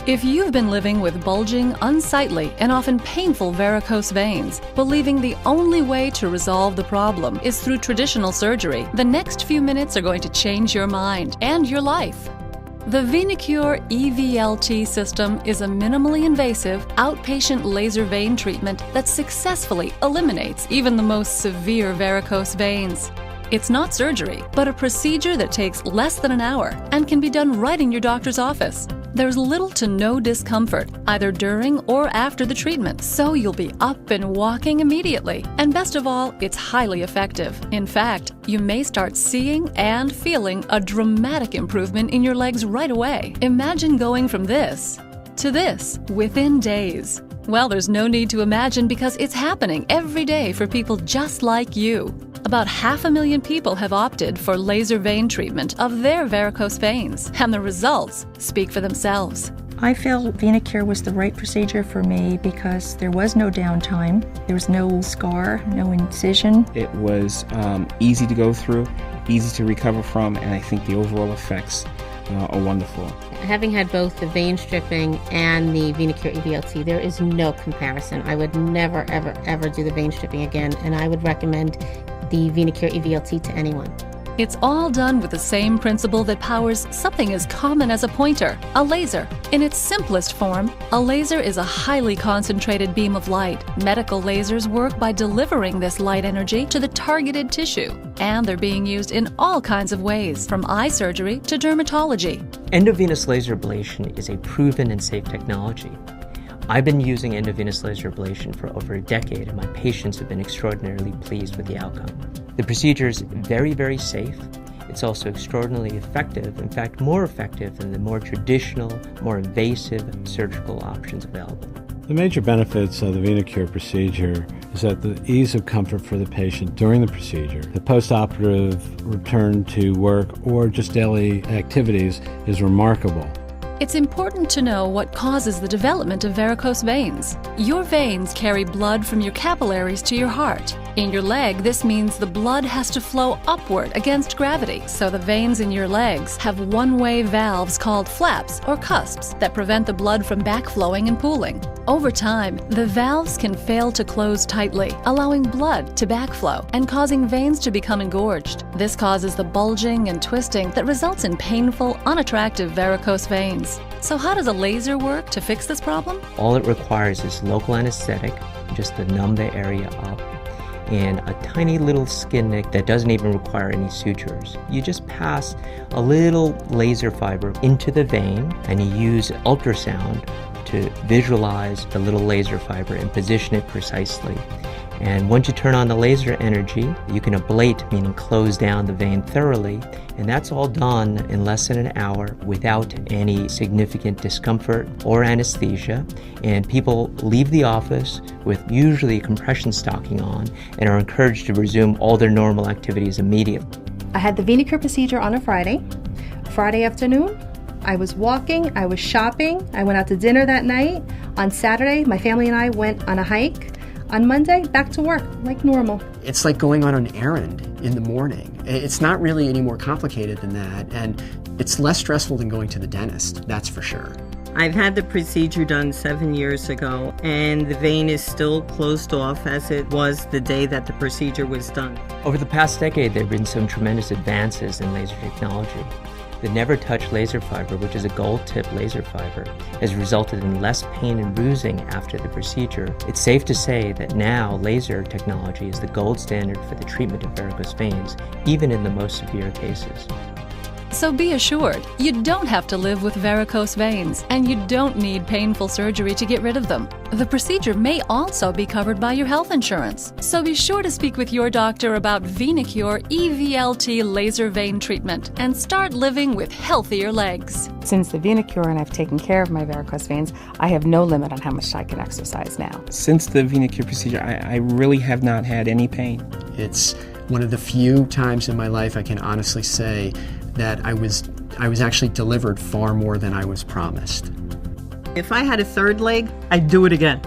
If you've been living with bulging, unsightly, and often painful varicose veins, believing the only way to resolve the problem is through traditional surgery, the next few minutes are going to change your mind and your life. The Venacure EVLT system is a minimally invasive, outpatient laser vein treatment that successfully eliminates even the most severe varicose veins. It's not surgery, but a procedure that takes less than an hour and can be done right in your doctor's office. There's little to no discomfort, either during or after the treatment, so you'll be up and walking immediately. And best of all, it's highly effective. In fact, you may start seeing and feeling a dramatic improvement in your legs right away. Imagine going from this to this within days. Well, there's no need to imagine because it's happening every day for people just like you. About 500,000 people have opted for laser vein treatment of their varicose veins, and the results speak for themselves. I felt Venacure was the right procedure for me because there was no downtime, there was no scar, no incision. It was easy to go through, easy to recover from, and I think the overall effects are wonderful. Having had both the vein stripping and the Venacure EVLT, there is no comparison. I would never, ever, ever do the vein stripping again, and I would recommend the Venacure EVLT to anyone. It's all done with the same principle that powers something as common as a pointer, a laser. In its simplest form, a laser is a highly concentrated beam of light. Medical lasers work by delivering this light energy to the targeted tissue, and they're being used in all kinds of ways, from eye surgery to dermatology. Endovenous laser ablation is a proven and safe technology. I've been using endovenous laser ablation for over a decade, and my patients have been extraordinarily pleased with the outcome. The procedure is very, very safe. It's also extraordinarily effective, in fact, more effective than the more traditional, more invasive surgical options available. The major benefits of the Venacure procedure is that the ease of comfort for the patient during the procedure, the postoperative return to work or just daily activities is remarkable. It's important to know what causes the development of varicose veins. Your veins carry blood from your capillaries to your heart. In your leg, this means the blood has to flow upward against gravity, so the veins in your legs have one-way valves called flaps or cusps that prevent the blood from backflowing and pooling. Over time, the valves can fail to close tightly, allowing blood to backflow and causing veins to become engorged. This causes the bulging and twisting that results in painful, unattractive varicose veins. So how does a laser work to fix this problem? All it requires is local anesthetic, just to numb the area up, and a tiny little skin nick that doesn't even require any sutures. You just pass a little laser fiber into the vein and you use ultrasound to visualize the little laser fiber and position it precisely. And once you turn on the laser energy, you can ablate, meaning close down the vein thoroughly, and that's all done in less than an hour without any significant discomfort or anesthesia. And people leave the office with usually a compression stocking on and are encouraged to resume all their normal activities immediately. I had the Venacure procedure on a Friday afternoon. I was walking, I was shopping, I went out to dinner that night. On Saturday, my family and I went on a hike. On Monday, back to work, like normal. It's like going on an errand in the morning. It's not really any more complicated than that, and it's less stressful than going to the dentist, that's for sure. I've had the procedure done 7 years ago, and the vein is still closed off as it was the day that the procedure was done. Over the past decade, there have been some tremendous advances in laser technology. The Never Touch laser fiber, which is a gold-tip laser fiber, has resulted in less pain and bruising after the procedure. It's safe to say that now laser technology is the gold standard for the treatment of varicose veins, even in the most severe cases. So be assured, you don't have to live with varicose veins, and you don't need painful surgery to get rid of them. The procedure may also be covered by your health insurance. So be sure to speak with your doctor about Venacure EVLT laser vein treatment and start living with healthier legs. Since the Venacure and I've taken care of my varicose veins, I have no limit on how much I can exercise now. Since the Venacure procedure, I really have not had any pain. It's one of the few times in my life I can honestly say that I was actually delivered far more than I was promised. If I had a third leg, I'd do it again.